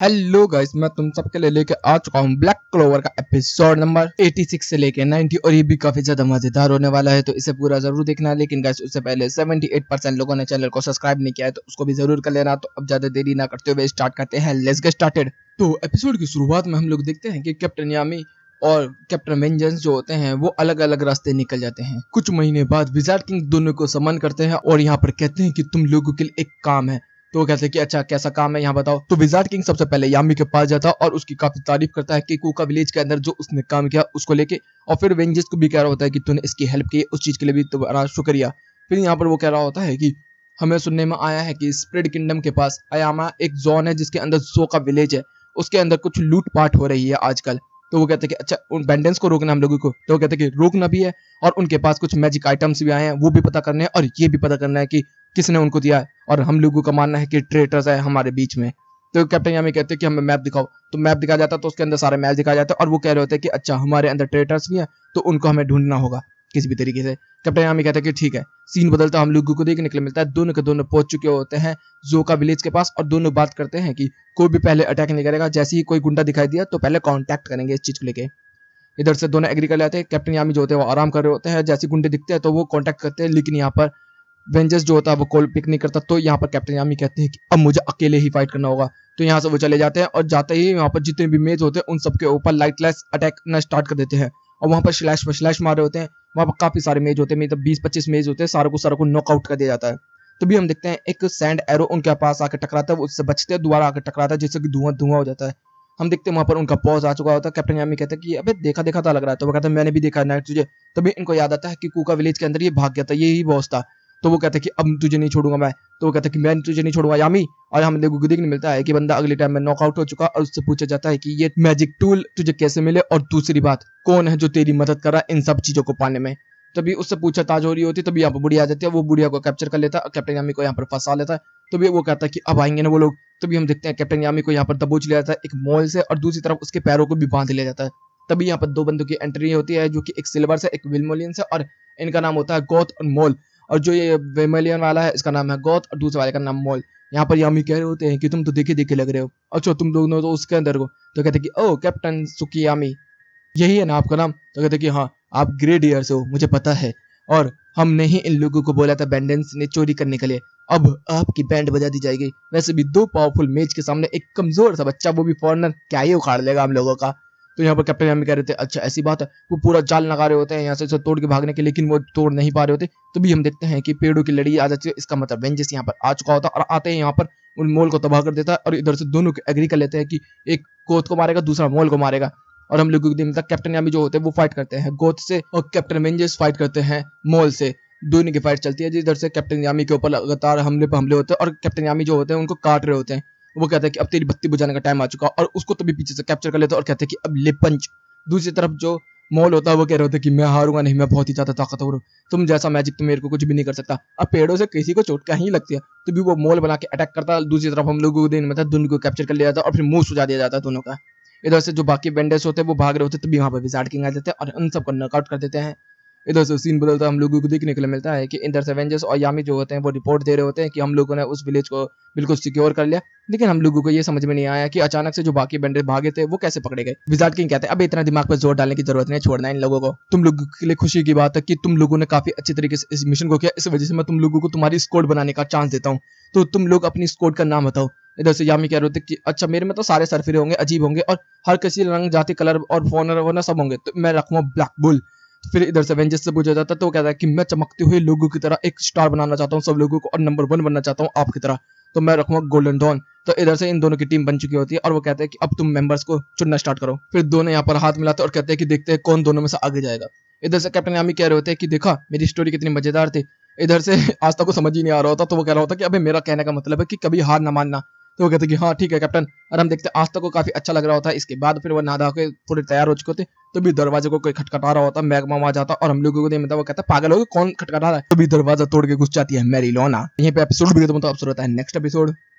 Hello guys, मैं तुम सबके लिए लेके आ चुका हूँ ब्लैक क्लोवर का एपिसोड नंबर 86 से लेके 90 और ये भी काफी ज्यादा मजेदार होने वाला है। तो इसे पूरा जरूर देखना। लेकिन गाइस उससे पहले 78% लोगों ने चैनल को सब्सक्राइब नहीं किया है, तो उसको भी जरूर कर लेना। तो अब ज्यादा देरी ना करते हुए स्टार्ट करते हैं। Let's get started. तो एपिसोड की शुरुआत में हम लोग देखते हैं कि कैप्टन यामी और कैप्टन वेंजेंस जो होते हैं वो अलग अलग रास्ते निकल जाते हैं। कुछ महीने बाद विजार्ड किंग दोनों को समन करते हैं और यहाँ पर कहते हैं कि तुम लोगों के लिए एक काम है। तो वो कहते हैं कि अच्छा कैसा काम है यहाँ बताओ। तो विजार्ड किंग सबसे पहले यामी के पास जाता है और उसकी काफी तारीफ करता है कि कुका विलेज के अंदर जो उसने काम किया उसको लेके, और फिर वेंजेस को भी कह रहा होता है कि तूने इसकी हेल्प की, उस चीज के लिए भी तुम्हारा शुक्रिया। फिर यहाँ पर वो कह रहा होता है कि हमें सुनने में आया है कि स्प्रेड किंगडम के पास अयामा एक जोन है जिसके अंदर जो का विलेज है, उसके अंदर कुछ लूट पाट हो रही है आजकल। तो वो कहते हैं कि अच्छा उन बैंडेंस को रोकना हम लोगों को। तो वो कहते हैं कि रोकना भी है और उनके पास कुछ मैजिक आइटम्स भी आए हैं, वो भी पता करने हैं, और ये भी पता करना है कि किसने उनको दिया है। और हम लोगों का मानना है कि ट्रेटर्स है हमारे बीच में। तो कैप्टन यामी कहते हैं कि हमें मैप दिखाओ। तो मैप दिखाया जाता है, तो उसके अंदर सारे मैप दिखाया जाता है और वो कह रहे होते हैं कि अच्छा हमारे अंदर ट्रेटर्स भी हैं, तो उनको हमें ढूंढना होगा किसी भी तरीके से। कैप्टन यामी कहते हैं कि ठीक है। सीन बदलता हम लोगों को देखने के लिए मिलता है, दोनों के दोनों पहुंच चुके होते हैं जोका विलेज के पास, और दोनों बात करते हैं कि कोई भी पहले अटैक नहीं करेगा, जैसे ही कोई गुंडा दिखाई दिया तो पहले कांटेक्ट करेंगे इस चीज को लेके। इधर से दोनों एग्री कर लेते हैं। कैप्टन यामी जो होते हैं वो आराम कर रहे होते हैं, जैसे गुंडे दिखते हैं तो वो कांटेक्ट करते हैं, लेकिन यहाँ पर वेंजर्स जो होता है वो कॉल पिक नहीं करता। तो यहाँ पर कैप्टन यामी कहते हैं कि अब मुझे अकेले ही फाइट करना होगा। तो यहाँ से वो चले जाते हैं और जाते ही यहाँ पर जितने भी मेज होते हैं उन सबके ऊपर लाइटलेस अटैक करना स्टार्ट कर देते हैं, और वहाँ पर स्लैश मारे होते हैं। वहाँ पर काफी सारे मेज होते हैं, मतलब 20-25 मेज होते हैं, सारों को नॉकआउट कर दिया जाता है। तभी हम देखते हैं एक सैंड एरो उनके पास आकर टकराता है, वो उससे बचते हैं, दोबारा आकर टकराता है जिससे कि धुआं धुआं हो जाता है। हम देखते हैं वहां पर उनका पॉज आ चुका होता है। कैप्टन यामी कहते हैं कि अबे देखा देखा था लग रहा है। तो वो कहता है मैंने भी देखा नाइट तुझे। तभी इनको याद आता है कि कुका विलेज के अंदर ये भाग गया था, यही बॉस था। तो वो कहते हैं कि अब तुझे नहीं छोड़ूंगा मैं। तो वो कहता है कि मैं तुझे नहीं छोड़ूंगा यामी। और हम लोगों को देखने मिलता है कि बंदा अगले टाइम में नॉकआउट हो चुका, और उससे पूछा जाता है कि ये मैजिक टूल तुझे कैसे मिले, और दूसरी बात कौन है जो तेरी मदद कर रहा है इन सब चीजों को पाने में। तभी उससे पूछताछ हो रही होती है, तभी यहाँ पर बुढ़िया आ जाती है, वो बुढ़िया को कैप्चर कर लेता है, कैप्टन यामी को यहाँ पर फंसा लेता है। तभी वो कहता है कि अब आएंगे ना वो लोग। तभी हम देखते हैं कैप्टन यामी को यहाँ पर दबोच लिया जाता है एक मॉल से, और दूसरी तरफ उसके पैरों को भी बांध लिया जाता है। तभी यहाँ पर दो बंदों की एंट्री होती है, जो कि एक सिल्वर से एक विलमोलियन से, और इनका नाम होता है गोथ और मोल। और जो ये विमलियन वाला है इसका नाम है गोथ, और दूसरे वाले का नाम मोल। यहाँ पर यामी कह रहे होते हैं कि तुम तो देखे देखे लग रहे हो, अच्छा तुम दोनों तो उसके अंदर हो। तो कहते हैं कि ओ कैप्टन सुकियामी, यही है ना आपका नाम। तो कहते कि हाँ आप ग्रेट ईयर से हो, मुझे पता है, और हमने ही इन लोगों को बोला था बैंडेंस ने चोरी करने के लिए। अब आपकी बैंड बजा दी जाएगी। वैसे भी दो पावरफुल मेज के सामने एक कमजोर सा बच्चा, वो भी फॉरनर, क्या ही उखाड़ लेगा हम लोगों का। तो यहाँ पर कैप्टन यामी कह रहे थे अच्छा ऐसी बात है। वो पूरा जाल लगा रहे होते हैं यहाँ से तोड़ के भागने के, लेकिन वो तोड़ नहीं पा रहे होते। तो भी हम देखते हैं कि पेड़ों की लड़ी आ जाती है, इसका मतलब वेंजेस यहाँ पर आ चुका होता है, और आते हैं यहाँ पर उन मोल को तबाह कर देता है। और इधर से दोनों एग्री कर लेते हैं कि एक गोथ को मारेगा, दूसरा मोल को मारेगा। और हम लोगों को दिन तक कैप्टन यामी जो होते हैं वो फाइट करते हैं गोथ से, और कैप्टन वेंजेस फाइट करते हैं मोल से। दोनों की फाइट चलती है, जिधर से कैप्टन यामी के ऊपर लगातार हमले पे हमले होते हैं, और कैप्टन यामी जो होते हैं उनको काट रहे होते हैं। वो कहते हैं कि अब तेरी बत्ती बुझाने का टाइम आ चुका, और उसको तभी पीछे से कैप्चर कर लेते हैं और कहते हैं कि अब ले पंच। दूसरी तरफ जो मॉल होता है वो कह रहे होते हैं कि मैं हारूंगा नहीं, मैं बहुत ही ज्यादा ताकतवर हूँ, तुम जैसा मैजिक तो मेरे को कुछ भी नहीं कर सकता। अब पेड़ों से किसी को चोट कहीं लगती है, तो भी वो मॉल बना के अटैक करता है। दूसरी तरफ हम लोगों को दिन में दोनों को कैप्चर कर लिया जाता है और फिर मुंह सुझा दिया जाता है दोनों का। इधर से जो बाकी वेंडर्स होते हैं वो भाग रहे होते हैं, तभी वहां पर विजार्ड किंग आ जाते हैं और उन सबको नॉकआउट कर देते हैं। इधर से सीन बदलता हम लोगों को देखने के लिए मिलता है कि इधर से एवेंजर्स और यामी जो होते हैं वो रिपोर्ट दे रहे होते हैं कि हम लोगों ने उस विलेज को बिल्कुल सिक्योर कर लिया। लेकिन हम लोगों को ये समझ में नहीं आया कि अचानक से जो बाकी वेंडर भागे थे वो कैसे पकड़े गए। विजार्ड किंग कहते हैं अब इतना दिमाग पर जोर डालने की जरूरत नहीं, छोड़ना इन लोगों को। तुम लोगों के लिए खुशी की बात है कि तुम लोगों ने काफी अच्छे तरीके से इस मिशन को किया, इस वजह से मैं तुम लोगों को तुम्हारी स्क्वाड बनाने का चांस देता हूँ। तो तुम लोग अपनी स्क्वाड का नाम बताओ। इधर से यामी कह रहे थे कि अच्छा मेरे में तो सारे सरफिरे होंगे, अजीब होंगे, और हर किसी रंग जाति कलर और फोनर वोनर सब होंगे, तो मैं रखूंगा ब्लैक बुल। तो फिर इधर से वेंजर्स से पूछा जाता है, तो वो कहता है कि मैं चमकते हुए लोगों की तरह एक स्टार बनाना चाहता हूँ सब लोगों को, और नंबर 1 बनना चाहता हूँ आपकी तरह, तो मैं रखूंगा गोल्डन डॉन। तो इधर से इन दोनों की टीम बन चुकी होती है, और वो कहते हैं कि अब तुम मेंबर्स को चुनना स्टार्ट करो। फिर दोनों यहाँ पर हाथ मिलाते हैं और कहते हैं कि देखते हैं कौन दोनों में से आगे जाएगा। इधर से कैप्टन यामी कह रहे होते हैं कि देखा मेरी स्टोरी कितनी मजेदार थी। इधर से आस्था को समझ ही नहीं आ रहा होता, तो वो कह रहा होता कि अबे मेरा कहने का मतलब है कि कभी हार ना मानना। तो वो कहते हैं कि हाँ ठीक है कैप्टन। और हम देखते हैं आस्था को काफी अच्छा लग रहा होता है। इसके बाद फिर वो नहा के पूरे तैयार हो चुके होते, तभी दरवाजे को कोई खटखटा रहा होता, मैग्मा आ जाता, और हम लोगों को नहीं मिलता। वो कहता है पागल हो कौन खटखटा रहा है। तभी दरवाजा तोड़ के घुस जाती है मैरीलोना। यहीं पे एपिसोड भी खत्म होता है। नेक्स्ट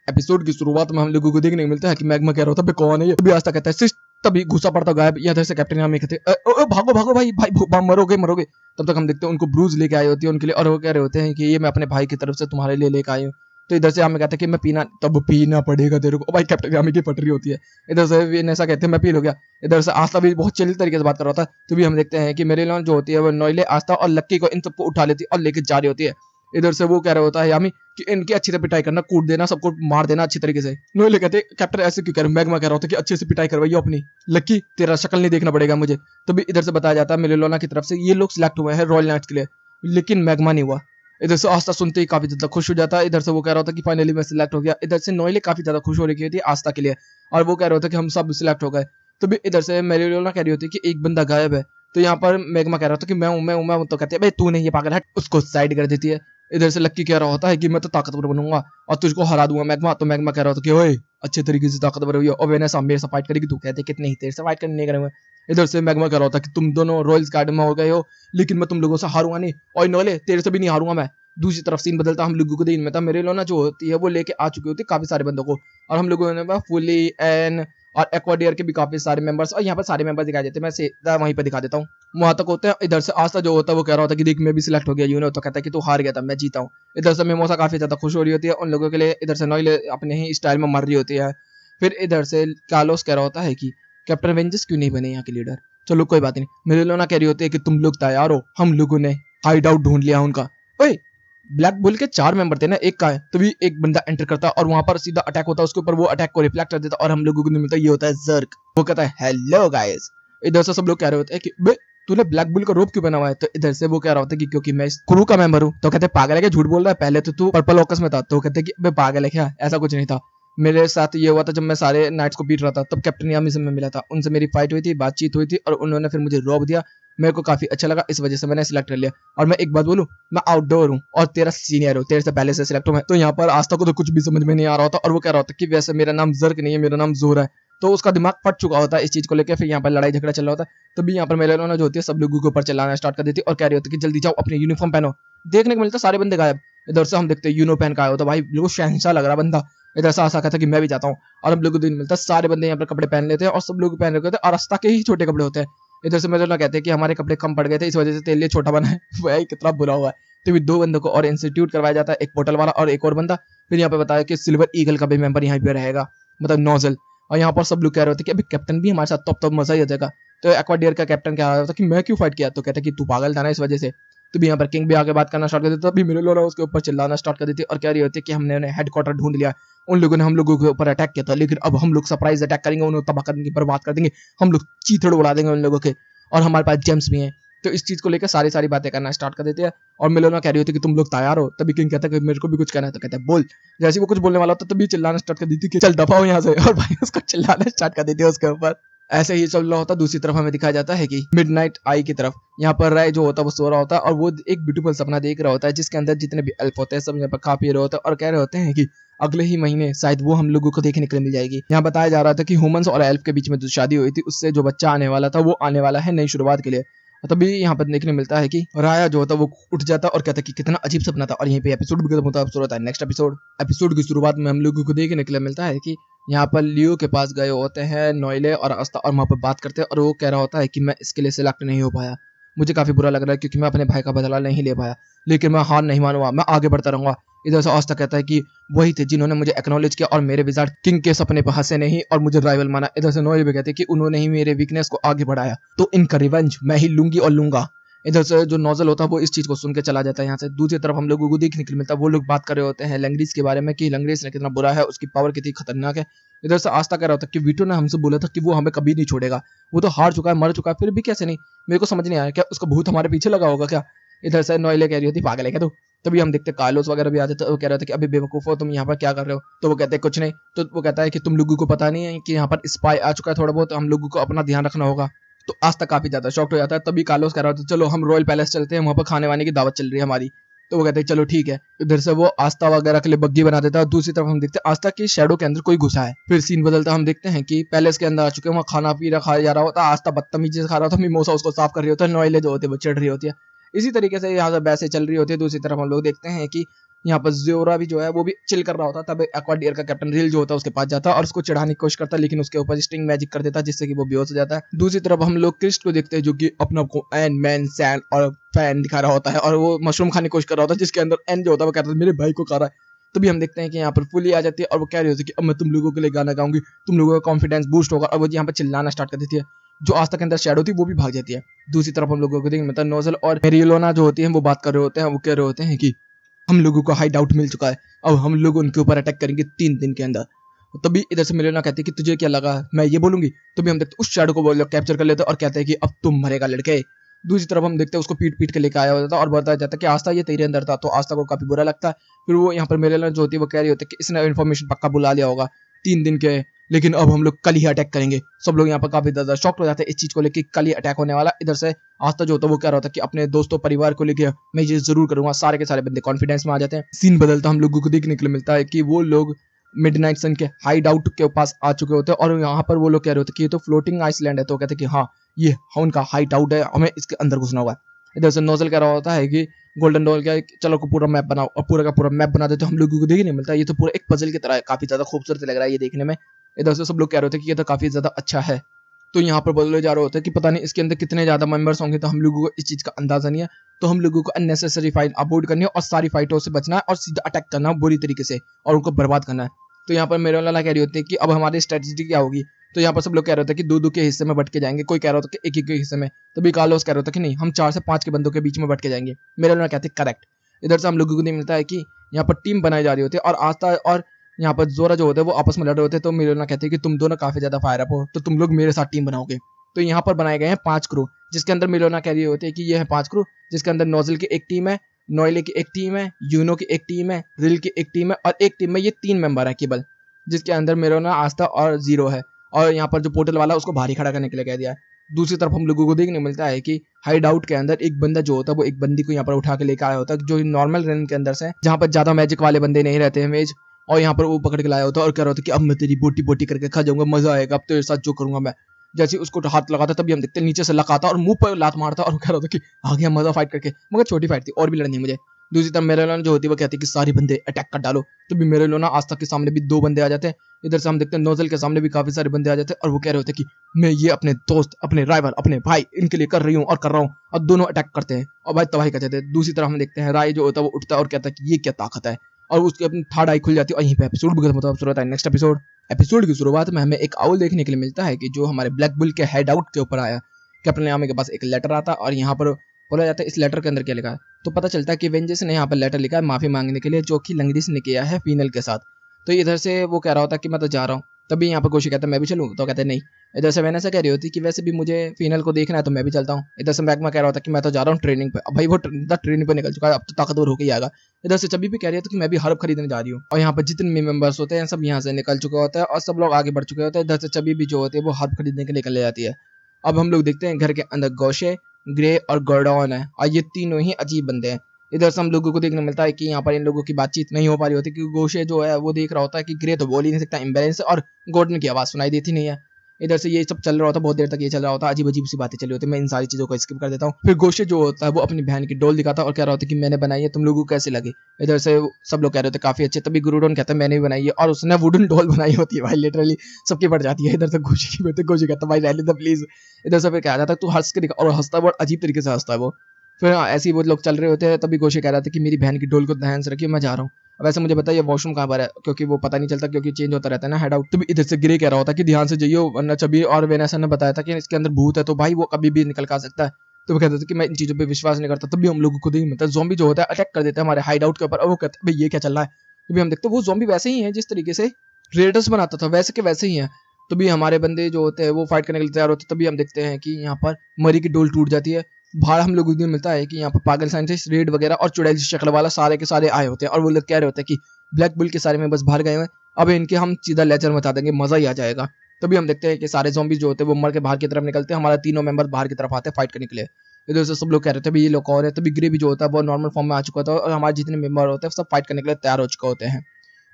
एपिसोड की शुरुआत में हम लोगों को देखने को मिलता है कि मैग्मा कह रहा होता है कौन है ये। तभी आस्था कहता है सिस्ट, तभी घुसा पड़ता गायब। इधर से कैप्टन यामी कहते हैं भागो भागो भाई भाई मरोगे मरोगे। तब तक हम देखते हैं उनको ब्रूज लेके आई होती है उनके लिए, और वो कह रहे होते हैं कि ये मैं अपने भाई की तरफ से तुम्हारे लिए लेके आई हूँ। तो इधर से हमें कहते हैं कि मैं पीना, तब पीना पड़ेगा तेरे को। भाई कैप्टन यामी की पटरी होती है। इधर से ऐसा कहते हैं मैं पी लो गया। इधर से आस्था भी बहुत चिल तरीके से बात कर रहा था। तो भी हम देखते हैं कि मेरी लॉन जो होती है वो नोइले, आस्था और लक्की को इन सबको उठा लेती है और लेके जा रही होती है। इधर से वो कह रहा होता है यामी कि इनकी अच्छी से पिटाई करना, कूट देना, सबको मार देना अच्छी तरीके से। नोइले कहते कैप्टन ऐसे क्यों कह रहे हो, मैग्मा कह रहा होता कि अच्छे से पिटाई करवाइयो अपनी। लक्की तेरा शक्ल नहीं देखना पड़ेगा मुझे। तभी इधर से बताया जाता है मेलिलोना की तरफ से ये लोग सिलेक्ट हुए हैं रॉयल नाइट्स के लिए, लेकिन मैग्मा नहीं हुआ। इधर से आस्था सुनते ही काफी ज्यादा खुश हो जाता है। इधर से वो कह रहा होता कि फाइनली मैं सिलेक्ट हो गया। इधर से नोइले काफी ज्यादा खुश हो रही थी आस्था के लिए, और वो कह रहा होता कि हम सब सिलेक्ट हो गए। तो भी इधर से मेलिलोना कह रही होती कि एक बंदा गायब है। तो यहाँ पर मैग्मा कह रहा था कि मैं हूँ। तो कहते हैं भाई तू नहीं, ये पागल है, उसको साइड कर देती है। इधर से लक्की कह रहा होता है कि मैं तो ताकतवर बनूंगा और तुझको हरा दूंगा मैग्मा। तो मैग्मा कह रहा होता कि ओए अच्छे तरीके से ताकतवर हुई और वेनेसा मेरे से फाइट करेगी। तू कहते कितने ही तेरे से फाइट करने नहीं करेंगे। इधर से मैग्मा कह रहा होता कि तुम दोनों रॉयल्स गार्ड में हो गए हो, लेकिन मैं तुम लोगों से हारूंगा नहीं, और नोले तेरे से भी नहीं हारूंगा मैं। दूसरी तरफ सीन बदलता, हम लोगों को दिन में था मेलिलोना जो होती है वो लेके आ चुकी होती है काफी सारे बंदों को, और हम लोगों ने फुली एन और एक्वाडियर के भी काफी सारे मेंबर्स, और यहाँ पर सारे मेंबर्स दिखाई देते हैं। मैं सीधा वहीं पर दिखा देता हूँ, वहां तक होते हैं। इधर से आस्था जो होता है वो कह रहा होता है कि देख मैं भी सिलेक्ट हो गया यूनो। तो कहता है कि तू हार गया था, मैं जीता हूँ। इधर से मेमोसा काफी ज्यादा खुश हो रही होती है उन लोगों के लिए। इधर से नोइले अपने ही स्टाइल में मर रही होती है। फिर इधर से कार्लोस कह रहा होता है कि कैप्टन वेंजस क्यों नहीं बने यहाँ के लीडर। चलो कोई बात नहीं। मेलिलोना कह रही होती है कि तुम लोग तैयार हो, हम लोगों ने हाइड आउट ढूंढ लिया उनका। ओए ब्लैक बुल के 4 मेंबर थे ना, एक का है। तभी एक बंदा एंटर करता है और वहां पर सीधा अटैक होता है उसके ऊपर, वो अटैक को रिफ्लेक्ट कर देता है और हम लोगों को मिलता है, ये होता है जर्क। वो कहता है हेलो गाइस। इधर से सब लोग कह रहे होते हैं कि बे तूने ब्लैक बुल का रोप क्यों बना हुआ है। तो इधर से वो कह रहा होता है कि क्योंकि मैं इस क्रू का मेंबर हूँ। तो कहते हैं पागल है क्या, झूठ बोल रहा है, पहले तो तू पर्पल ऑकस में था। तो कहते हैं कि बे पागल है क्या, ऐसा कुछ नहीं था। मेरे साथ ये हुआ था जब मैं सारे नाइट्स को पीट रहा था, तब कैप्टन यामी से मैं मिला था, उनसे मेरी फाइट हुई थी, बातचीत हुई थी, और उन्होंने फिर मुझे रोप दिया। मेरे को काफी अच्छा लगा, इस वजह से मैंने सिलेक्ट कर लिया। और मैं एक बात बोलूं, मैं आउटडोर हूँ और तेरा सीनियर हूँ, तेरे से पहले से सिलेक्ट हूँ मैं। तो यहाँ पर आस्था को तो कुछ भी समझ में नहीं आ रहा होता, और वो कह रहा होता कि वैसे मेरा नाम जर्क नहीं है, मेरा नाम जोर है। तो उसका दिमाग फट चुका होता है इस चीज को लेकर। फिर यहाँ पर लड़ाई झगड़ा चल रहा होता है। तभी यहाँ पर मेलिलोना जो होती है सब लोगों के ऊपर चिल्लाना स्टार्ट कर देती है और कह रही होती है कि जल्दी जाओ अपनी यूनिफॉर्म पहनो। देखने को मिलता है सारे बंदे गायब। इधर से हम देखते हैं यूनो पहन का आया होता, भाई बिल्कुल शहंशाह लग रहा बंदा। इधर से आशा कहता है कि मैं भी जाता हूँ, और हम लोग को दिन मिलता है सारे बंदे यहाँ पर कपड़े पहन लेते हैं और सब लोग पहन रखे होते हैं और रास्ता के ही छोटे कपड़े होते हैं। इधर से मेलिलोना कहते हैं कि हमारे कपड़े कम पड़ गए थे, इस वजह से तेरे लिए छोटा बना है। भाई कितना बुरा हुआ है। तो भी 2 बंदों को और इंस्टीट्यूट करवाया जाता है, एक पोर्टल वाला और एक और बंदा। फिर यहाँ पे बताया कि सिल्वर ईगल का भी मेंबर यहाँ पे रहेगा, मतलब नोजल। और यहाँ पर सब लोग कह रहे होते कि अभी कैप्टन भी हमारे साथ, तो मजा ही आ जाएगा। तो एक्वाडियर का कैप्टन कह रहा था कि मैं क्यों फाइट किया। तो कहता कि तू पागल था ना इस वजह से। तो भी यहाँ पर किंग भी आगे बात करना स्टार्ट कर देता, तभी मेलिलोना उसके ऊपर चिल्लाना स्टार्ट कर देती और कह रही होती है कि हमने हेडक्वार्टर ढूंढ लिया, उन लोगों ने हम लोगों के ऊपर अटैक किया था, लेकिन अब हम लोग सरप्राइज अटैक करेंगे, उन्हें तबाह कर देंगे, बर्बाद कर देंगे, हम लोग चीथड़ उड़ा देंगे उन लोगों के, और हमारे पास जेम्स भी हैं। तो इस चीज को लेकर सारी बातें करना स्टार्ट कर देते हैं। और मेलिलोना कह रही होती है कि तुम लोग तैयार हो। तभी किंग कहता है कि मेरे को भी कुछ कहना है। तो कहता है बोल। जैसे वो कुछ बोलने वाला होता तभी चिल्लाना स्टार्ट कर देती कि चल दफा हो यहाँ से, और भाई उसको चिल्लाना स्टार्ट कर देती है उसके ऊपर। ऐसे ही चल रहा होता। दूसरी तरफ हमें दिखाया जाता है कि मिडनाइट आई की तरफ यहाँ पर राय जो होता है वो सो रहा होता है और वो एक ब्यूटीफुल सपना देख रहा होता है जिसके अंदर जितने भी एल्फ होते हैं सब यहाँ पर खा पी रहे होते हैं और कह रहे होते हैं कि अगले ही महीने शायद वो हम लोगों को देखने के लिए मिल जाएगी। यहाँ बताया जा रहा था कि ह्यूमंस और एल्फ के बीच में जो शादी हुई थी उससे जो बच्चा आने वाला था वो आने वाला है नई शुरुआत के लिए। तभी यहाँ पर देखने मिलता है कि राया जो होता है वो उठ जाता है और कहता है कि कितना अजीब सपना था। और यहीं पे एपिसोड भी खत्म होता है। नेक्स्ट एपिसोड की शुरुआत में हम लोगों को देखने के लिए मिलता है कि यहाँ पर लियो के पास गए होते हैं नोइले और आस्था, और वहाँ पर बात करते हैं और वो कह रहा होता है कि मैं इसके लिए सिलेक्ट नहीं हो पाया, मुझे काफी बुरा लग रहा है क्योंकि मैं अपने भाई का बदला नहीं ले पाया, लेकिन मैं हार नहीं मानूंगा, मैं आगे बढ़ता रहूंगा। इधर से आस्था कहता है कि वही थे जिन्होंने मुझे एक्नॉलेज किया और मेरे विजार्ड किंग के सपने पर हंसे नहीं और मुझे राइवल माना। इधर से नोइले भी कहते हैं कि उन्होंने ही मेरे वीकनेस को आगे बढ़ाया, तो इनका रिवेंज मैं ही लूंगी और लूंगा। इधर से जो नोजल होता है वो इस चीज को सुन के चला जाता है यहाँ से। दूसरी तरफ हम लोगों को देखने को मिलता है वो लोग बात कर रहे होते हैं लैंग्रीज के बारे में कि लैंग्रीज ने कितना बुरा है, उसकी पावर कितनी खतरनाक है। इधर से आस्था कह रहा होता कि वीटो ने हमसे बोला था कि वो हमें कभी नहीं छोड़ेगा, वो तो हार चुका है, मर चुका है, फिर भी कैसे नहीं, मेरे को समझ नहीं आया, क्या उसका भूत हमारे पीछे लगा होगा क्या। इधर से नोइले कह रही होती पागल है क्या तू। तभी हम देखते कार्लोस वगैरह भी आते थे, वो कह रहे थे कि अभी बेवकूफ हो तुम यहाँ पर क्या कर रहे हो। तो वो कहते हैं कुछ नहीं। तो वो कहता है कि तुम लोगों को पता नहीं है कि यहाँ पर स्पाई आ चुका है थोड़ा बहुत, हम लोगों को अपना ध्यान रखना होगा। तो आस्था काफी ज्यादा शॉक्ड हो जाता है। तभी कार्लोस कह रहा था चलो हम रॉयल पैलेस चलते हैं, वहां पर खाने वाने की दावत चल रही है हमारी। तो वो कहते हैं चलो ठीक है। इधर से वो आस्था वगैरह के लिए बग्गी बना देता है। दूसरी तरफ हम देखते हैं आस्था की शैडो के अंदर कोई घुसा है। फिर सीन बदलता, हम देखते हैं कि पैलेस के अंदर आ चुके हैं, वहाँ खाना पीना खाया जा रहा होता है। आस्था बदतमीजी से खा रहा था, मिमोसा उसको साफ कर रही होता है, नोइले जो होते हैं वो चढ़ रही होती है। इसी तरीके से यहाँ से बैसे चल रही होती है। दूसरी तरफ हम लोग देखते हैं कि यहाँ पर ज़ोरा भी जो है वो भी चिल कर रहा होता है। तब एक्वाडियर का कैप्टन रिल जो होता है उसके पास जाता है और उसको चढ़ाने की कोशिश करता है, लेकिन उसके ऊपर स्टिंग मैजिक कर देता है जिससे कि वो बेहोश हो जाता है। दूसरी तरफ हम लोग क्रिस्ट को देखते हैं जो कि अपना को एन मैन सैन और फैन दिखा रहा होता है और वो मशरूम खाने की कोशिश कर रहा होता है जिसके अंदर एन जो होता है वो कहता है मेरे भाई को खा रहा है। तभी हम देखते हैं कि यहाँ पर फुली आ जाती है और वो कह रही होती है कि अब मैं तुम लोगों के लिए गाना गाऊंगी, तुम लोगों का कॉन्फिडेंस बूस्ट होगा, और वो यहाँ पर चिल्लाना स्टार्ट कर देती है। जो आस्था के अंदर शैडो थी वो भी भाग जाती है। दूसरी तरफ हम लोगों को देखने मिलता है नोजल और मेरियोलोना जो होती है वो बात कर रहे होते हैं। वो कह रहे होते हैं कि हम लोगों को हाइड आउट मिल चुका है, अब हम लोग उनके ऊपर अटैक करेंगे 3 दिन के अंदर। तभी इधर से मेरियोलोना कहती है कि तुझे क्या लगा मैं ये बोलूंगी। तभी हम देखते उस शैडो को वो लोग कैप्चर कर लेते हैं और कहते हैं कि अब तुम मरेगा लड़के। दूसरी तरफ हम देखते हैं उसको पीट पीट के लेके आया होता था और बताया जाता है कि आस्था ये तेरे अंदर था, तो आस्था को काफी बुरा लगता है। फिर वो यहाँ पर मेरियोलोना जो होती है वो कह रही होती है कि इसने इन्फॉर्मेशन पक्का बुला लिया होगा 3 दिन के, लेकिन अब हम लोग कल ही अटैक करेंगे। सब लोग यहाँ पर काफी ज्यादा शॉक्ड हो जाते हैं इस चीज को लेकर, कल ही अटैक होने वाला। इधर से आस्था जो होता है वो कह रहा था कि अपने दोस्तों परिवार को लेकर मैं ये जरूर करूंगा। सारे के सारे बंदे कॉन्फिडेंस में आ जाते हैं। सीन बदलता हम लोगों को देखने के लिए मिलता है कि वो लोग मिडनाइट सन के हाइड आउट के पास आ चुके होते हैं और यहाँ पर वो लोग कह रहे होते हैं कि ये तो फ्लोटिंग आइसलैंड है। तो कहते हैं कि हाँ ये उनका हाइड आउट है, हमें इसके अंदर घुसना होगा। इधर से नोजल कह रहा होता है कि गोल्डन डॉल क्या चलो को पूरा मैप बनाओ, और पूरा का पूरा मैप बना दे। तो हम लोगों को देखने मिलता है ये तो पूरा एक पजल की तरह है, काफी ज्यादा खूबसूरत लग रहा है ये देखने में। इधर से सब लोग कह रहे थे कि ये तो काफी ज्यादा अच्छा है। तो यहाँ पर बोले जा रहे होते हैं कि पता नहीं इसके अंदर कितने ज्यादा मेंबर्स होंगे, तो हम लोगों को इस चीज का अंदाजा नहीं है। तो हम लोगों को अननेसेसरी फाइट अवॉइड करनी है और सारी फाइटों से बचना है और सीधा अटैक करना है बुरी तरीके से और उनको बर्बाद करना है। तो यहाँ पर मेरियोलोना कह रही होती है कि अब हमारी स्ट्रेटजी क्या होगी। तो यहाँ पर सब लोग कह रहे थे कि दो के हिस्से में बट के जाएंगे, कोई कह रहा था कि एक के हिस्से में। तभी कार्लोस कह रहा था कि नहीं हम 4 से 5 के बंदों के बीच में बट के जाएंगे। मेरियोलोना कहते करेक्ट। इधर से हम लोगों को नहीं मिलता है कि यहाँ पर टीम बनाई जा रही होती है और आस्था और यहाँ पर जोरा जो होते हैं वो आपस में लड़ रहे होते हैं। तो मेरियोलोना कहते हैं कि तुम दोनों काफी ज्यादा फायर अप हो, तो तुम लोग मेरे साथ टीम बनाओगे। तो यहाँ पर बनाए गए हैं 5 क्रू, जिसके अंदर मेरियोलोना कह रही होती है कि ये है 5 क्रू, जिसके अंदर नोजल की एक टीम है, नोएले की एक टीम है, यूनो की एक टीम है, रिल की एक टीम है और एक टीम में ये 3 मेंबर है केवल, जिसके अंदर मेरियोलोना, आस्था और जीरो है। और यहाँ पर जो पोर्टल वाला उसको भारी खड़ा करने के लिए कह दिया है। दूसरी तरफ हम लोगों को देखने मिलता है कि हाइड आउट के अंदर एक बंदा जो होता है वो एक बंदी को यहाँ पर उठा के लेकर आया होता है, जो नॉर्मल रेन के अंदर से जहाँ पर ज्यादा मैजिक वाले बंदे नहीं रहते हैं मेज, और यहाँ पर वो पकड़ के लाया होता है और कह रहा होता है कि अब मैं तेरी बोटी बोटी करके खा जाऊंगा, मजा आएगा अब तेरे साथ जो करूंगा मैं। जैसे उसको हाथ लगाता तभी हम देखते नीचे से लगाता और मुंह पर लात मारता और कह रहा था कि आ गया मजा फाइट करके, मगर छोटी फाइट थी और भी लड़नी है मुझे। दूसरी तरफ मेरियोलोना जो होती है वो कहती है कि सारे बंदे अटैक कर डालो। तो भी मेरियोलोना आस्था के सामने भी 2 बंदे आ जाते हैं। इधर से हम देखते हैं नोजल के सामने भी काफी सारे बंदे आ जाते हैं और वो कह रहे होते हैं कि मैं ये अपने दोस्त, अपने राइवल, अपने भाई इनके लिए कर रही हूँ और कर रहा हूँ। और दोनों अटैक करते हैं और भाई तबाही कर देते हैं। दूसरी तरफ हम देखते हैं राय जो होता है वो उठता है और कहता है कि ये क्या ताकत है, और उसकी अपनी थर्ड आई खुल जाती है और यहीं पे एपिसोड भी खत्म होता है। नेक्स्ट एपिसोड की शुरुआत में हमें एक आउल देखने के लिए मिलता है कि जो हमारे ब्लैक बुल के हेड आउट के ऊपर आया। कैप्टन यामी के पास एक लेटर आता है और यहाँ पर बोला जाता है इस लेटर के अंदर क्या लिखा है। तो पता चलता है कि वेंजर्स ने यहाँ पर लेटर लिखा है माफी मांगने के लिए, जो कि लंगरिस ने किया है फीनल के साथ। तो इधर से वो कह रहा होता है कि मैं तो जा रहा हूँ। तभी यहाँ पर कोशी कहता है मैं भी चलूँ, तो कहते हैं नहीं। इधर से वेनेसा कह रही होती कि वैसे भी मुझे फीनल को देखना है तो मैं भी चलता हूँ। इधर से मैग्मा कह रहा होता कि मैं तो जा रहा हूँ ट्रेनिंग पे। अब भाई वो ट्रेनिंग पे निकल चुका है, अब तो ताकतवर होकर ही आएगा। इधर से चबी भी कह रही है कि मैं भी हर्ब खरीदने जा रही हूँ, और यहाँ पर जितने भी मेंबर्स होते हैं सब यहाँ से निकल चुके होते हैं और सब लोग आगे बढ़ चुके होते हैं। इधर से चबी भी जो होती है वो हर्ब खरीदने के लिए निकल जाती है। अब हम लोग देखते हैं घर के अंदर गोशे, ग्रे और गोर्डॉन है और ये तीनों ही अजीब बंदे हैं। इधर से हम लोगों को देखने मिलता है कि यहाँ पर इन लोगों की बातचीत नहीं हो पा रही होती, क्योंकि गोशे जो है वो देख रहा होता है कि ग्रे तो बोल ही नहीं सकता इम्बेलेंस, और गोल्डन की आवाज सुनाई देती नहीं है। इधर से ये सब चल रहा होता है, बहुत देर तक ये चल रहा होता है, अजीब अजीब सी बातें चली होती है। मैं इन सारी चीजों को स्किप कर देता हूँ। फिर गोशे जो होता है वो अपनी बहन की डोल दिखाता है और कह रहा होता है कि मैंने बनाई है, तुम लोगों को कैसे लगी। इधर से सब लोग कह रहे थे काफी अच्छे। तभी गुरुडोन कहता है मैंने भी बनाई है, और उसने वुडन डोल बनाई होती है भाई, लिटरली सबकी पड़ जाती है। इधर से गोशे की बातें, गोशे कहता है भाई रहने दो प्लीज। इधर से फिर कहा जाता है तू हंस के दिखा, और हंसता है बहुत अजीब तरीके से हंसता है वो। फिर ऐसे ही वो लोग चल रहे होते हैं। तभी गोशे कह रहा था कि मेरी बहन की डोल को ध्यान से रखिए, मैं जा रहा हूँ। अब वैसे मुझे बताइए वॉशरूम कहाँ पर है, क्योंकि वो पता नहीं चलता, क्योंकि चेंज होता रहता है ना हेड आउट। तो भी इधर से ग्रे कह रहा होता कि ध्यान से जाइयो, वरना चबी और वेनेसा ने बताया था कि इसके अंदर भूत है, तो भाई वो कभी भी निकल का सकता है। तो वो कहते थे कि मैं इन चीजों पे विश्वास नहीं करता। तभी हम लोग को खुद ही मिलता है ज़ॉम्बी जो होता है अटैक कर देता है हमारे हाइड आउट के ऊपर, और वो कहते हैं भाई ये क्या चल रहा है। तभी हम देखते हैं वो ज़ॉम्बी वैसे ही है जिस तरीके से रेडर्स बनाता था, वैसे के वैसे ही है। तभी हमारे बंदे जो होते हैं वो फाइट करने के लिए तैयार होते हैं। तभी हम देखते हैं कि यहाँ पर मरी की डोल टूट जाती है। बाहर हम लोगों को मिलता है कि यहाँ पर पागल साइंटिस्ट, रेड वगैरह और चुड़ैल शक्ल वाला सारे के सारे आए होते हैं, और वो लोग कह रहे होते हैं कि ब्लैक बुल के सारे में बस बाहर गए हुए, अब इनके हम सीधा लेजर मचा देंगे, मजा ही आ जाएगा। तभी हम देखते हैं कि सारे ज़ॉम्बीज जो होते हैं वो मर के बाहर की तरफ निकलते हैं। हमारा तीनों मेंबर बाहर की तरफ आते हैं फाइट करने के लिए। इधर से सब लोग कह रहे थे भाई ये लोग कौन है। तभी ग्रे भी जो होता है वो नॉर्मल फॉर्म में आ चुका था, और हमारे जितने मेंबर होते हैं सब फाइट करने के लिए तैयार हो चुके होते हैं।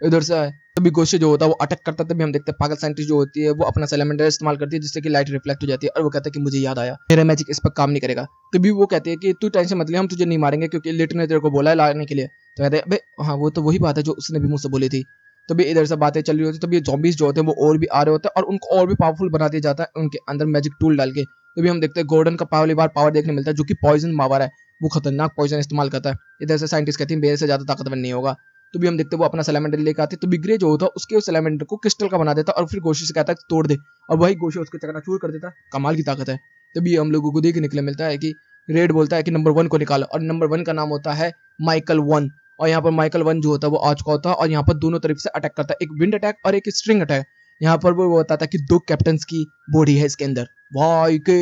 इधर से तभी गोशे जो होता है वो अटैक करता है। तभी हम देखते हैं पागल साइंटिस्ट जो होती है वो अपना सेलेमेंडर इस्तेमाल करती है, जिससे कि लाइट रिफ्लेक्ट हो जाती है, और वो कहता है कि मुझे याद आया मेरा मैजिक इस पर काम नहीं करेगा। तभी वो कहते हैं कि तू टेंशन मत ले, हम तुझे नहीं मारेंगे, क्योंकि लिट ने तेरे को बोला है लाने के लिए। तो कहते हैं अबे हाँ वो तो वही बात है जो उसने भी मुझसे बोली थी। तभी इधर से बातें चल रही होती है। तभी ज़ॉम्बीज जो होते हैं वो और भी आ रहे होते हैं, और उनको और भी पावरफुल बना दिया जाता है उनके अंदर मैजिक टूल डाल के। तभी हम देखते हैं गोल्डन का पहली बार पावर देखने मिलता है, जो कि पॉइजन पावर है, वो खतरनाक पॉइजन इस्तेमाल करता है। इधर से साइंटिस्ट कहते हैं मेरे से ज्यादा ताकतवर नहीं होगा। तो भी हम देखते हैं वो अपना सैलेमेंडर लेकर आते, तो भी ग्रे जो होता है उसके उस सैलेमेंडर को क्रिस्टल का बना देता और फिर गोशी से कहता है तोड़ दे, और वही गोशी उसको चकनाचूर कर देता। कमाल की ताकत है। तभी हम लोगों को देखने के लिए मिलता है कि रेड बोलता है कि नंबर 1 को निकालो, और नंबर 1 का नाम होता है माइकल 1। और यहाँ पर माइकल 1 जो होता है वो आ चुका होता है और यहाँ पर दोनों तरफ से अटैक करता है, एक विंड अटैक और एक स्ट्रिंग अटैक। यहाँ पर वो बताता है कि 2 कैप्टन की बॉडी है इसके अंदर। भाई के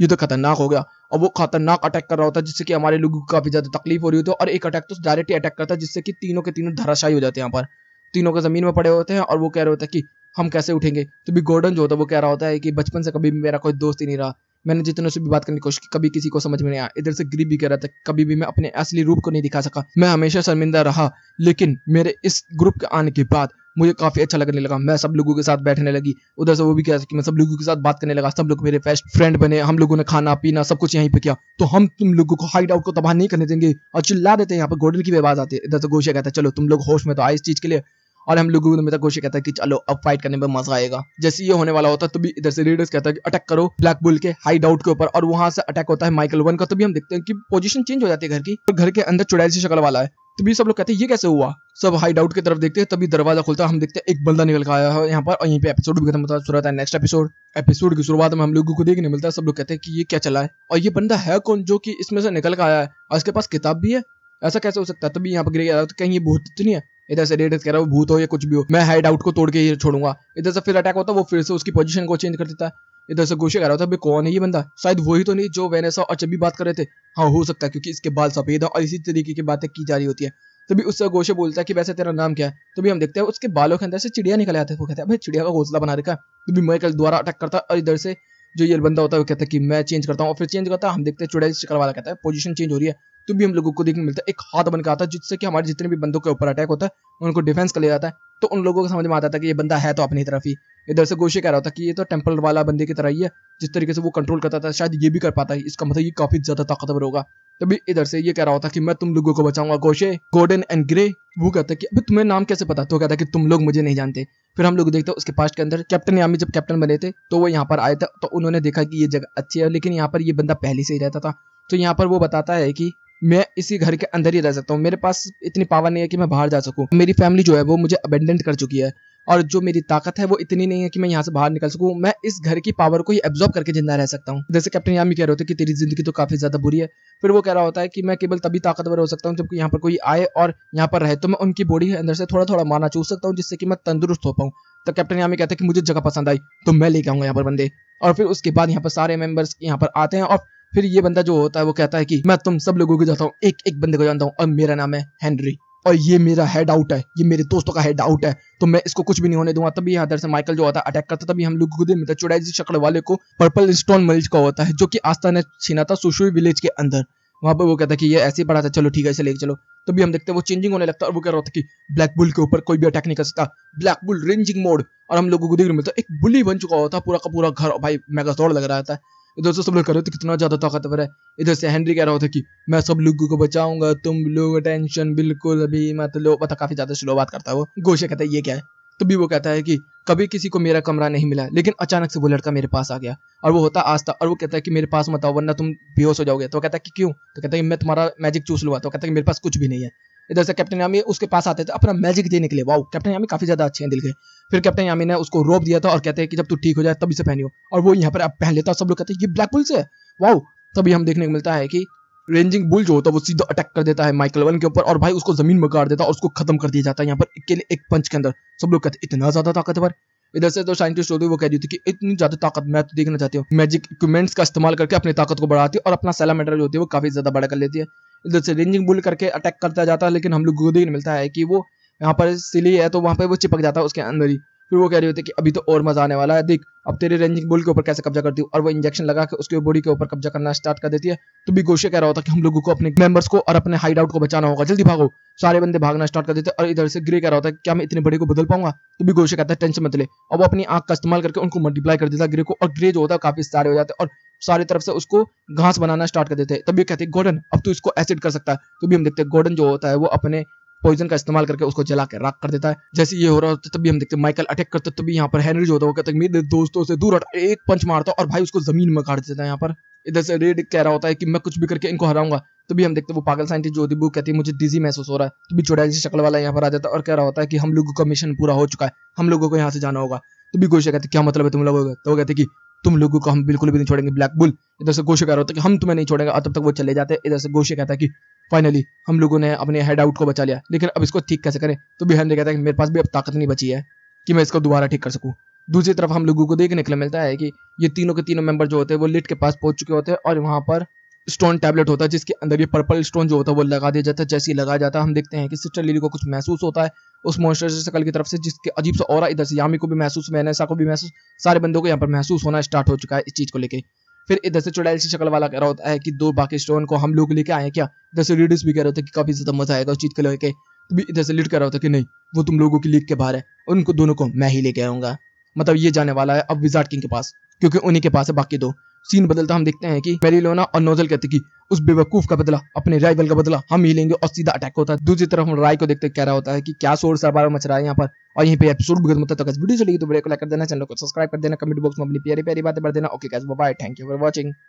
ये तो खतरनाक हो गया। और वो खतरनाक अटैक कर रहा होता है जिससे कि हमारे लोगों को काफी ज्यादा तकलीफ हो रही होती है, और एक अटैक तो डायरेक्ट ही अटैक करता है जिससे कि तीनों के तीनों धराशायी हो जाते हैं। यहाँ पर तीनों के जमीन में पड़े होते हैं और वो कह रहे होते हैं कि हम कैसे उठेंगे। तो भी गोल्डन जो होता है वो कह रहा होता है कि बचपन से कभी भी मेरा कोई दोस्त ही नहीं रहा, मैंने जितनों से भी बात करने की कोशिश की कभी किसी को समझ में नहीं आया। इधर से ग्रीप भी कह रहा था कभी भी मैं अपने असली रूप को नहीं दिखा सका, मैं हमेशा शर्मिंदा रहा, लेकिन मेरे इस ग्रुप के आने के बाद मुझे काफी अच्छा लगने लगा, मैं सब लोगों के साथ बैठने लगी। उधर से वो भी कह कि मैं सब लोगों के साथ बात करने लगा, सब लोग मेरे बेस्ट फ्रेंड बने, हम लोगों ने खाना पीना सब कुछ यहीं पे किया, तो हम तुम लोगों को हाइड आउट को तबाह नहीं करने देंगे। और चिल्ला देते हैं। यहाँ पर गोल्डन की भी आवाज आती है। इधर से गोशिया कहता है चलो तुम लोग होश में तो आए इस चीज के लिए, और हम लोगों ने गोशिया कहता है कि चलो अब फाइट करने में मजा आएगा। जैसे ये होने वाला होता है तभी इधर से रेडर्स कहता है कि अटैक करो ब्लैक बुल के हाइड आउट के ऊपर, और वहां से अटैक होता है माइकल 1 का। तभी हम देखते हैं कि पोजीशन चेंज हो जाती है घर की, और घर के अंदर चुड़ैल सी शक्ल वाला है। तभी सब लोग कहते हैं ये कैसे हुआ। सब हाइड आउट की तरफ देखते हैं, तभी दरवाजा खुलता है, हम देखते हैं एक बंदा निकल के आया है यहाँ पर, और यहीं पे एपिसोड भी खत्म होता है। नेक्स्ट एपिसोड की शुरुआत में हम लोगों को देखने मिलता है, सब लोग कहते हैं कि ये क्या चला है और ये बंदा है कौन जो कि इसमें से निकल के आया है, और इसके पास किताब भी है, ऐसा कैसे हो सकता है। तभी यहाँ पर गिर गया तो कहीं ये भूत तो नहीं है। इधर से रेडर्स कह रहा है वो भूत हो या कुछ भी हो, मैं हाइड आउट को तोड़ के ये छोड़ूंगा। इधर से फिर अटैक होता है, वो फिर से उसकी पोजीशन को चेंज कर देता है। इधर से गोशे कह रहा था कौन है ये बंदा, शायद वही तो नहीं जो वेनेसा और चबी बात कर रहे थे। हाँ हो सकता है क्योंकि इसके बाल सफेद है और इसी तरीके की बातें की जा रही होती है। तभी उससे गोशे बोलता है कि वैसे तेरा नाम क्या है। तभी हम देखते हैं उसके बालों के अंदर से चिड़िया निकल आते हैं। वो कहता है भाई चिड़िया का घोंसला बना रखा है। तभी माइकल द्वारा अटैक करता है, और इधर से जो ये बंदा होता है वो कहता है कि मैं चेंज करता हूँ, और फिर चेंज करता है। हम देखते हैं चुड़ैल शिकार वाला कहता है पोजीशन चेंज हो रही है। तो भी हम लोगों को देखने मिलता है एक हाथ बन के आता है जिससे कि हमारे जितने भी बंदों के ऊपर अटैक होता है उनको डिफेंस कर लिया जाता है। तो उन लोगों को समझ में आता था कि ये बंदा है तो अपनी तरफ ही। इधर से गोशे कह रहा होता कि ये तो टेंपल वाला बंदे की तरह ही है, जिस तरीके से वो कंट्रोल करता था शायद ये भी कर पाता है, इसका मतलब ये काफी ज्यादा ताकतवर होगा। तभी इधर से ये कह रहा होता कि मैं तुम लोगों को बचाऊंगा गोशे, गोल्डन एंड ग्रे। वो कहता है कि अभी तुम्हें नाम कैसे पता। तो कहता है कि तुम लोग मुझे नहीं जानते। फिर हम लोग देखते हैं उसके पास्ट के अंदर कैप्टन यामी जब कैप्टन बने थे तो वो यहाँ पर आए थे, तो उन्होंने देखा कि ये जगह अच्छी है, लेकिन यहाँ पर ये बंदा पहले से ही रहता था। तो यहाँ पर वो बताता है कि मैं इसी घर के अंदर ही रह सकता हूँ, मेरे पास इतनी पावर नहीं है कि मैं बाहर जा सकूँ, मेरी फैमिली जो है वो मुझे अबेंडेंट कर चुकी है, और जो मेरी ताकत है वो इतनी नहीं है कि मैं यहाँ से बाहर निकल सकूँ, मैं इस घर की पावर को ही एब्जॉर्ब करके जिंदा रह सकता हूँ। जैसे कैप्टन यामी कह रहे होते कि तेरी जिंदगी तो काफी ज्यादा बुरी है। फिर वो कह रहा होता है कि मैं केवल तभी ताकतवर हो सकता हूँ जब यहाँ पर कोई आए और यहाँ पर रहे, तो मैं उनकी बॉडी के अंदर से थोड़ा थोड़ा मारना चूस सकता हूँ जिससे कि मैं तंदुरुस्त हो पाऊँ। तो कैप्टन यामी कहते हैं कि मुझे जगह पसंद आई तो मैं लेके आऊंगा यहाँ पर बंदे। और फिर उसके बाद यहाँ पर सारे मेंबर्स यहाँ पर आते हैं, और फिर ये बंदा जो होता है वो कहता है कि मैं तुम सब लोगों को जानता हूँ, एक एक बंदे को जानता हूँ, और मेरा नाम है हेनरी, और ये मेरा हेड आउट है, ये मेरे दोस्तों का हेड आउट है, तो मैं इसको कुछ भी नहीं होने दूंगा। तभी यहाँ इधर से माइकल जो होता है अटैक करता है। तभी हम लोग को मिलता है चुड़ैल जी शक्ल वाले को पर्पल स्टोन मल्च का होता है जो कि आस्था ने छीना था सुशुई विलेज के अंदर। वहां पर वो कहता है कि ये ऐसे ही पड़ा था, चलो ठीक है इसे लेके चलो। तभी हम देखते हैं वो चेंजिंग होने लगता है, और वो कह रहा होता है कि ब्लैक बुल के ऊपर कोई भी अटैक नहीं कर सकता, ब्लैक बुल रेंजिंग मोड। और हम लोगों को देखने मिलता है एक बुली बन चुका होता है, पूरा का पूरा घर भाई मेगाजोर्ड लग रहा था। इधर से सब लोग कह रहे थे कितना ज्यादा ताकतवर है। इधर से हेनरी कह रहा होता कि मैं सब लोगों को बचाऊंगा, तुम लोग टेंशन बिल्कुल भी मत लो। पता काफी ज्यादा स्लो बात करता है वो। गोशे कहता है ये क्या है। तभी वो कहता है कि कभी किसी को मेरा कमरा नहीं मिला, लेकिन अचानक से वो लड़का मेरे पास आ गया, और वो होता आस्था। और वो कहता है कि मेरे पास मत आओ वरना तुम बेहोश हो जाओगे। तो कहता है कि क्यों। तो कहता है कि मैं तुम्हारा मैजिक चूस लूंगा। तो कहता है कि मेरे पास कुछ भी नहीं है। इधर से कैप्टन यामी उसके पास आते थे अपना मैजिक देने के लिए। वाओ कैप्टन यामी काफी ज्यादा अच्छे हैं दिल के। फिर कैप्टन यामी ने उसको रोप दिया था और कहते हैं कि जब तू ठीक हो जाए तभी से पहनियो, और वो यहाँ पर अब पहन लेता। सब लोग कहते हैं ये ब्लैक बुल से है। वाओ। तभी हम देखने को मिलता है कि रेंजिंग बुल जो होता है वो सीधा अटैक कर देता है माइकल 1 के ऊपर, और भाई उसको जमीन में गाड़ देता है और उसको खत्म कर दिया जाता है यहाँ पर अकेले एक पंच के अंदर। सब लोग कहते हैं इतना ज्यादा ताकतवर। इधर से जो साइंटिस्ट होती है वो कह रही थी कि इतनी ज्यादा ताकत मैं तो देखना चाहती हूँ। मैजिक इक्विपमेंट्स का इस्तेमाल करके अपनी ताकत को बढ़ाती है और अपना सैलामेंडर जो होती है वो काफी ज्यादा बड़ा कर लेती है। इधर से रेंजिंग बुल करके अटैक करता जाता है, लेकिन हम लोग को देखने मिलता है कि वो यहाँ पर सिली है तो वहां पर वो चिपक जाता है उसके अंदर ही। फिर वो कह रही होती है कि अभी तो और मजा आने वाला है, देख अब तेरे रेंजिंग बुल के ऊपर कैसे कब्जा करती हूँ। और वो इंजेक्शन लगा के उसके बॉडी के ऊपर कब्जा करना स्टार्ट कर देती है। तो भी गोशे कह रहा होता है कि हम लोगों को अपने मेंबर्स को और अपने हाइड आउट को बचाना होगा, जल्दी भागो। सारे बंदे भागना स्टार्ट कर देते हैं। और इधर से ग्रे कह रहा होता है क्या मैं इतने बड़े को बदल पाऊंगा। तो भी गोशे कहता है टेंशन मत ले। और वो अपनी आंख का इस्तेमाल करके उनको मल्टीप्लाई कर देता है ग्रे को, और ग्रे जो होता है काफी सारे हो जाते हैं और सारी तरफ से उसको घास बनाना स्टार्ट कर देते हैं। तभी कहते हैं गोल्डन अब तू इसको एसिड कर सकता है। तो भी हम देखते हैं गोल्डन जो होता है वो अपने पॉइजन का इस्तेमाल करके उसको जला के राख कर देता है। जैसे ये हो रहा होता है तभी हम देखते हैं माइकल अटैक करते, तभी यहाँ पर हेनरी जो होता है वो कहता है मेरे दोस्तों से दूर हट, एक पंच मारता है और भाई उसको जमीन में गाड़ देता है। यहाँ पर इधर से रेड कह रहा होता है कि मैं कुछ भी करके इनको हराऊंगा, तभी हम देखते हैं वो पागल साइंटिस्ट जो होती है वो कहती है मुझे डिजी महसूस हो रहा है, तभी चुड़ैल सी शक्ल वाला यहाँ पर आ जाता है और कह रहा होता है कि हम लोगों का मिशन पूरा हो चुका है, हम लोगों को यहाँ से जाना होगा। तभी गोशे कहते क्या मतलब है तुम लोगों का, तो वो कहते कि तुम लोगों को हम बिल्कुल भी नहीं छोड़ेंगे ब्लैक बुल। इधर से गोशे कह रहा होता है कि हम तुम्हें नहीं छोड़ेंगे और तब तक वो चले जाते हैं। इधर से गोशे कहता है कि फाइनली हम लोगों ने अपने हेड आउट को बचा लिया, लेकिन अब इसको ठीक कैसे करें। तो भी हेनरी कहता है कि मेरे पास भी अब ताकत नहीं बची है कि मैं इसको दोबारा ठीक कर सकूं। दूसरी तरफ हम लोगों को देखने के लिए मिलता है कि ये तीनों के तीनों मेंबर जो होते हैं वो लिट के पास पहुंच चुके होते हैं और वहां पर स्टोन टैबलेट होता है जिसके अंदर ये पर्पल स्टोन जो होता है वो लगा दिया जाता है। जैसे ही लगाया जाता है हम देखते हैं कि सिस्टर लिली को कुछ महसूस होता है उस मॉन्स्टर शक्ल की तरफ से, जिसके अजीब सा ऑरा इधर से यामी को भी महसूस, वैनेसा को भी महसूस, सारे बंदों को यहाँ पर महसूस होना स्टार्ट हो चुका है इस चीज को लेके। फिर इधर से चुड़ैल सी शक्ल वाला कह रहा होता है कि दो बाकी स्टोन को हम लोग लेके आए क्या। इधर से रीडर्स भी कह रहे होते हैं कि काफी ज्यादा मजा आएगा उस चीज को लेके। तो भी इधर से लिट कह रहा होता है कि नहीं वो तुम लोगों की लीग के बाहर है, उनको दोनों को मैं ही लेके आऊंगा। मतलब ये जाने वाला है अब विजार्ड किंग के पास, क्योंकि उन्हीं के पास है बाकी दो। सीन बदलता हम देखते हैं कि मेरिलोना और नोजल कहते कि उस बेवकूफ का बदला, अपने राइवल का बदला हम ही लेंगे, और सीधा अटैक होता है। दूसरी तरफ हम राय को देखते कह रहा होता है कि क्या शोर शराबा मच रहा है यहाँ पर, और यहीं पे एपिसोड भी खत्म होता है। तो वीडियो चलेगी तो वीडियो को लाइक कर देना, चैनल को सब्सक्राइब कर देना, कमेंट बॉक्स में अपनी प्यारी प्यारी बातें भर देना। Okay guys, bye bye, thank you for watching.